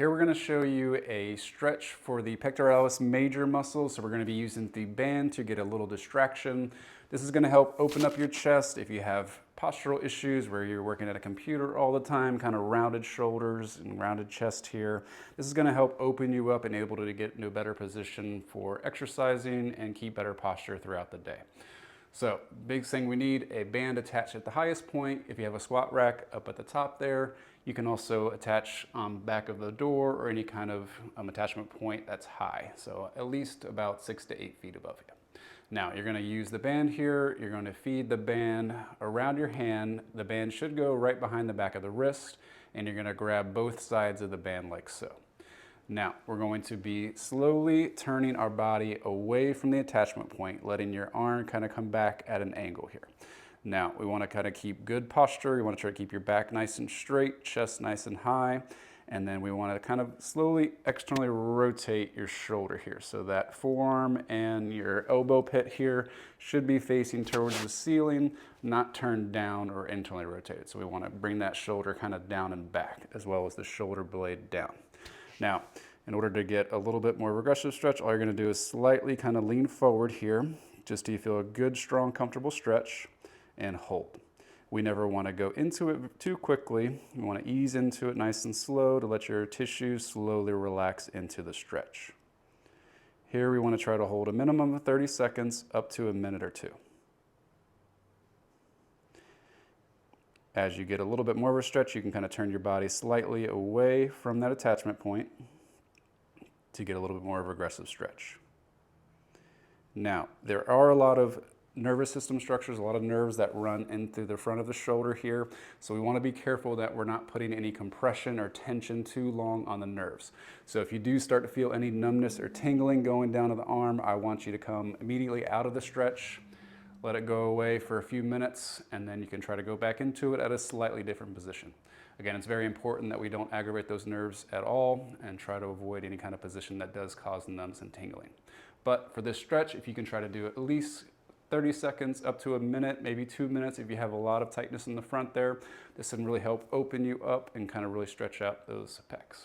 Here we're going to show you a stretch for the pectoralis major muscle. So we're going to be using the band to get a little distraction. This is going to help open up your chest if you have postural issues where you're working at a computer all the time, kind of rounded shoulders and rounded chest here. This is going to help open you up and able to get into a better position for exercising and keep better posture throughout the day. So big thing, we need a band attached at the highest point. If you have a squat rack up at the top there, you can also attach back of the door or any kind of attachment point that's high. So at least about 6 to 8 feet above you. Now you're going to use the band here. You're going to feed the band around your hand. The band should go right behind the back of the wrist, and you're going to grab both sides of the band like so. Now, we're going to be slowly turning our body away from the attachment point, letting your arm kind of come back at an angle here. Now, we want to kind of keep good posture. You want to try to keep your back nice and straight, chest nice and high, and then we want to kind of slowly externally rotate your shoulder here. So that forearm and your elbow pit here should be facing towards the ceiling, not turned down or internally rotated. So we want to bring that shoulder kind of down and back, as well as the shoulder blade down. Now, in order to get a little bit more regressive stretch, all you're going to do is slightly kind of lean forward here, just till you feel a good, strong, comfortable stretch, and hold. We never want to go into it too quickly. You want to ease into it nice and slow to let your tissues slowly relax into the stretch. Here we want to try to hold a minimum of 30 seconds up to a minute or two. As you get a little bit more of a stretch, you can kind of turn your body slightly away from that attachment point to get a little bit more of a regressive stretch. Now, there are a lot of nervous system structures, a lot of nerves that run into the front of the shoulder here. So we want to be careful that we're not putting any compression or tension too long on the nerves. So if you do start to feel any numbness or tingling going down to the arm, I want you to come immediately out of the stretch. Let it go away for a few minutes, and then you can try to go back into it at a slightly different position. Again, it's very important that we don't aggravate those nerves at all and try to avoid any kind of position that does cause numbness and tingling. But for this stretch, if you can try to do at least 30 seconds up to a minute, maybe 2 minutes if you have a lot of tightness in the front there, this can really help open you up and kind of really stretch out those pecs.